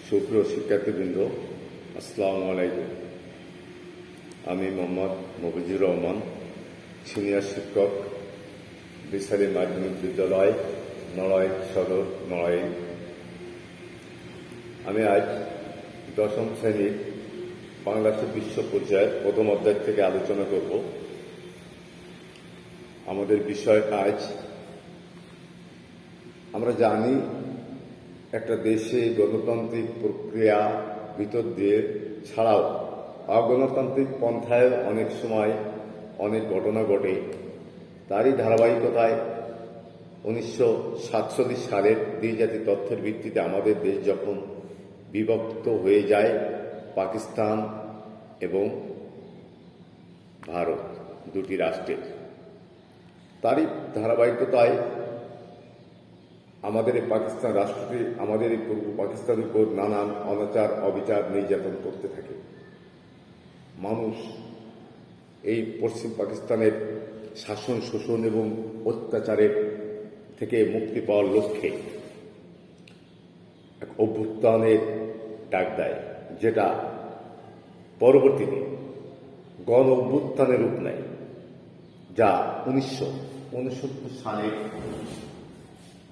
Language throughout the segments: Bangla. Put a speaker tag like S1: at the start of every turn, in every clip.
S1: সুপ্রিয় শিক্ষার্থীবৃন্দ, আসসালামু আলাইকুম। আমি মোহাম্মদ মফিজুর রহমান, সিনিয়র শিক্ষক, বিশালী মাধ্যমিক বিদ্যালয়, নড়াইল সদর, নড়াইল। আমি আজ দশম শ্রেণীর বাংলাদেশের বিশ্ব পর্যায়ের প্রথম অধ্যায় থেকে আলোচনা করব। আমাদের বিষয় আজ, আমরা জানি একটা দেশে গণতান্ত্রিক প্রক্রিয়া ভিতর দিয়ে ছাড়াও অগণতান্ত্রিক পন্থায় অনেক সময় অনেক ঘটনা ঘটে। তারই ধারাবাহিকতায় 1947 সালের দ্বিজাতি তথ্যের ভিত্তিতে আমাদের দেশ যখন বিভক্ত হয়ে যায় পাকিস্তান এবং ভারত দুটি রাষ্ট্রের, তারই ধারাবাহিকতায় আমাদের এই পাকিস্তান রাষ্ট্রটি আমাদের এই পূর্ব পাকিস্তানের উপর নানান অনাচার অবিচার নির্যাতন করতে থাকে। মানুষ এই পশ্চিম পাকিস্তানের শাসন শোষণ এবং অত্যাচারের থেকে মুক্তি পাওয়ার লক্ষ্যে এক অভ্যুত্থানের ডাক দেয়, যেটা পরবর্তীতে গণ অভ্যুত্থানের রূপ নেয়, যা 1969 সালে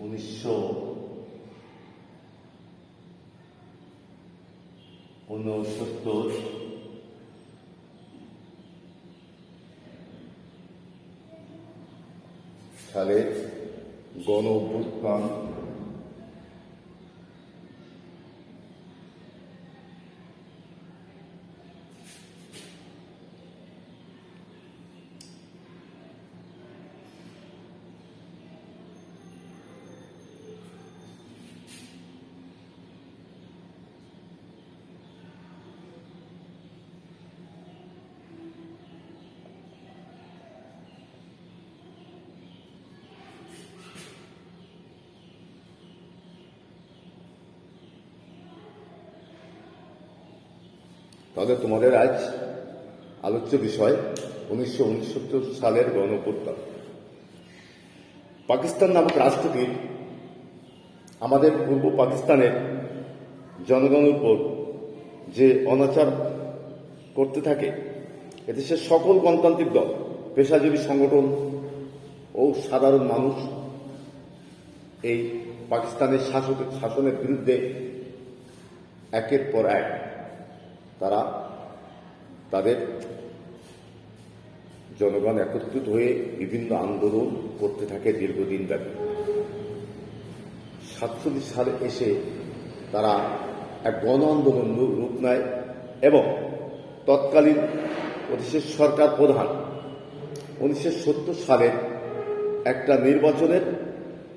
S1: 1969 সালে গণ অভ্যুত্থান তাহলে তোমাদের আজ আলোচ্য বিষয় 1969 সালের গণ অভ্যুত্থান। পাকিস্তান নামক রাষ্ট্রটি আমাদের পূর্ব পাকিস্তানের জনগণের উপর যে অনাচার করতে থাকে, এদেশের সকল গণতান্ত্রিক দল, পেশাজীবী সংগঠন ও সাধারণ মানুষ এই পাকিস্তানের শাসনের বিরুদ্ধে একের পর এক তারা তাদের জনগণ একত্রিত হয়ে বিভিন্ন আন্দোলন করতে থাকে দীর্ঘদিন ব্যাপী। 47 সালে এসে তারা এক গণ আন্দোলন রূপ নেয় এবং তৎকালীন দেশের সরকার প্রধান 1970 সালের একটা নির্বাচনের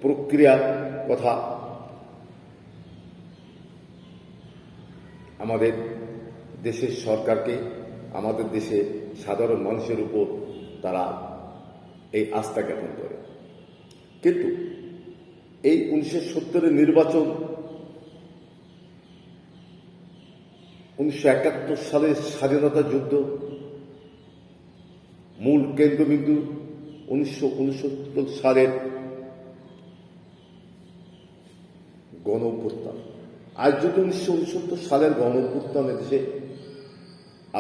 S1: প্রক্রিয়ার কথা আমাদের দেশের সরকারকে, আমাদের দেশে সাধারণ মানুষের উপর তারা এই আস্থা জ্ঞাপন করে। কিন্তু এই 1970-এর নির্বাচন 1971 সালের স্বাধীনতা যুদ্ধ, মূল কেন্দ্রবিন্দু 1969 সালের গণ অভ্যুত্থান। আজ যদি 1969 সালের গণ অভ্যুত্থানে দেশে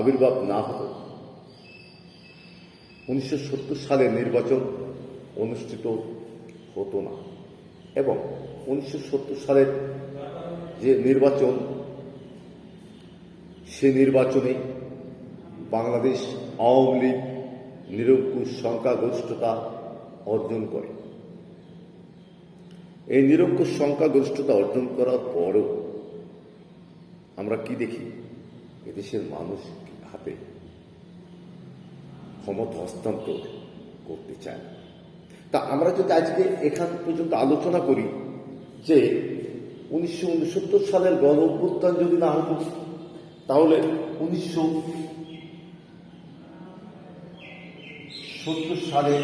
S1: আবির্ভাব না হতো, 1970 সালের নির্বাচন অনুষ্ঠিত হতো না এবং 1970 সালের যে নির্বাচন, সে নির্বাচনে বাংলাদেশ আওয়ামী লীগ নিরঙ্কুশ সংখ্যাগরিষ্ঠতা অর্জন করে। এই নিরঙ্কুশ সংখ্যাগরিষ্ঠতা অর্জন করার পরও আমরা কি দেখি? এদেশের মানুষ হাতে ক্ষমতা হস্তান্তর করতে চায়। তা আমরা যদি আজকে এখান পর্যন্ত আলোচনা করি যে 1969 সালের গণ অভ্যুত্থান যদি না হতো, তাহলে 1970 সালে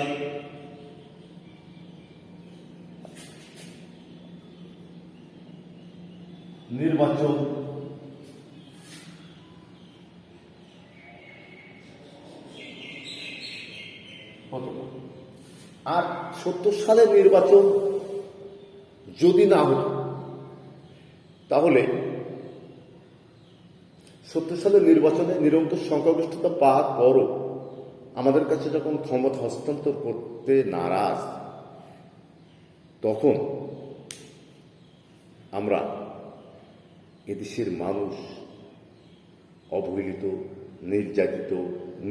S1: নির্বাচন হতো না। আর 70 সালের নির্বাচন যদি না হতো, তাহলে 70 সালের নির্বাচনে নিরঙ্কুশ সংখ্যাগরিষ্ঠতা পাওয়ার পরও আমাদের কাছে যখন ক্ষমতা হস্তান্তর করতে নারাজ, তখন আমরা এদেশের মানুষ, অবহেলিত, নির্যাতিত,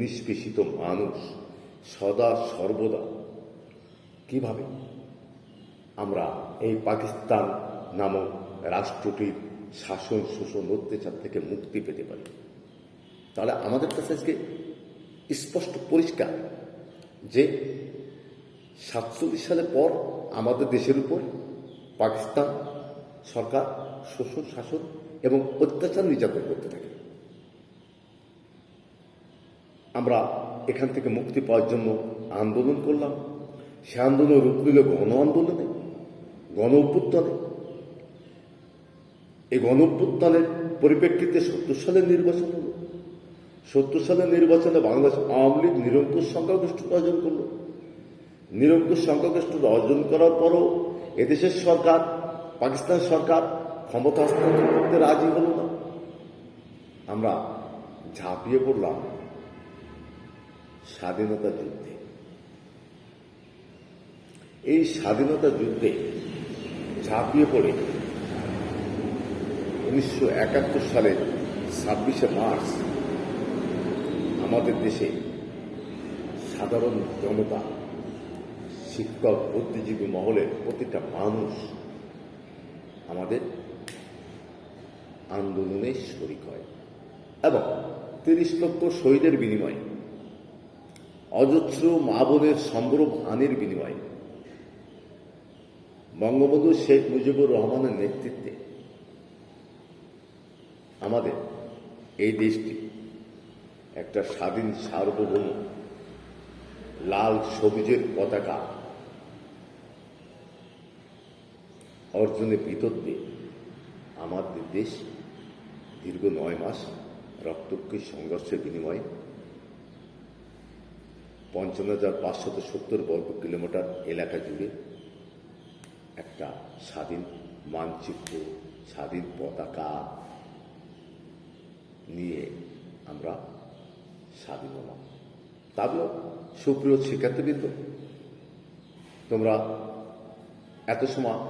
S1: নিষ্পেষিত মানুষ সদা সর্বদা কিভাবে আমরা এই পাকিস্তান নামক রাষ্ট্রটির শাসন, শোষণ, অত্যাচার থেকে মুক্তি পেতে পারি। তাহলে আমাদের কাছে আজকে স্পষ্ট পরিষ্কার যে 47 সালের পর আমাদের দেশের উপর পাকিস্তান সরকার শোষণ, শাসন এবং অত্যাচার, নির্যাতন করতে থাকে। আমরা এখান থেকে মুক্তি পাওয়ার জন্য আন্দোলন করলাম। সে আন্দোলন রূপ নিল গণ আন্দোলনে, গণ অভ্যুত্থানে। এই গণ অভ্যুত্থানের পরিপ্রেক্ষিতে 70 সালের নির্বাচন হল। 70 সালের নির্বাচনে বাংলাদেশ আওয়ামী লীগ নিরঙ্কুশ সংখ্যাগরিষ্ঠতা অর্জন করল। নিরঙ্কুশ সংখ্যাগরিষ্ঠতা অর্জন করার পরও এদেশের সরকার, পাকিস্তান সরকার ক্ষমতা হস্তান্তর করতে রাজি হল না। আমরা ঝাঁপিয়ে পড়লাম স্বাধীনতা যুদ্ধে। এই স্বাধীনতা যুদ্ধে ঝাঁপিয়ে পড়ে 1971 সালের 26শে মার্চ আমাদের দেশে সাধারণ জনতা, শিক্ষক, বুদ্ধিজীবী মহলের প্রতিটা মানুষ আমাদের আন্দোলনে শরিক হয় এবং 30 লক্ষ শহীদের বিনিময়ে, অজস্র মা বোনের সম্ভ্রম হানির বিনিময়ে বঙ্গবন্ধু শেখ মুজিবুর রহমানের নেতৃত্বে আমাদের এই দেশটি একটা স্বাধীন, সার্বভৌম, লাল সবুজের পতাকা অর্জনের ভিতর দিয়ে আমাদের দেশ দীর্ঘ 9 মাস রক্তক্ষয়ী সংঘর্ষের বিনিময়ে 55,570 বর্গ কিলোমিটার এলাকা জুড়ে একটা স্বাধীন মানচিত্র, স্বাধীন পতাকা নিয়ে আমরা স্বাধীন হলাম। তারপর সুপ্রিয় শিক্ষার্থীবৃন্দ, তোমরা এত সময়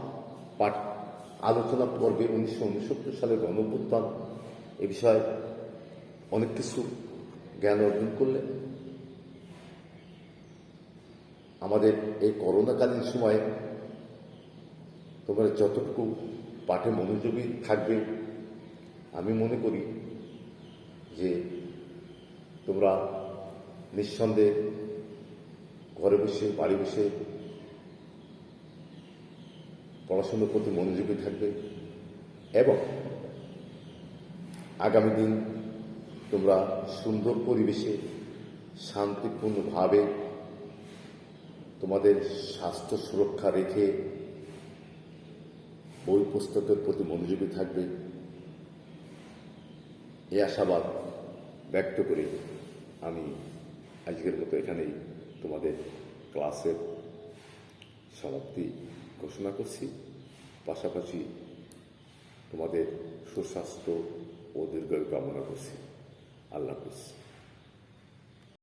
S1: আলোচনা পর্বে 1969 সালের গণঅভ্যুত্থান এ বিষয়ে অনেক কিছু জ্ঞান অর্জন করলে। আমাদের এই করোনাকালীন সময়ে তোমরা যতটুকু পাঠে মনোযোগী থাকবে, আমি মনে করি যে তোমরা নিঃসন্দেহে ঘরে বসে, বাড়ি বসে পড়াশোনার প্রতি মনোযোগী থাকবে এবং আগামী দিন তোমরা সুন্দর পরিবেশে, শান্তিপূর্ণভাবে তোমাদের স্বাস্থ্য সুরক্ষা রেখে বই পুস্তকের প্রতি মনোযোগী থাকবে, এই আশাবাদ ব্যক্ত করে আমি আজকের মতো এখানেই তোমাদের ক্লাসের সমাপ্তি ঘোষণা করছি। পাশাপাশি তোমাদের সুস্বাস্থ্য ও দীর্ঘায়ু কামনা করছি। আল্লাহ হাফেজ।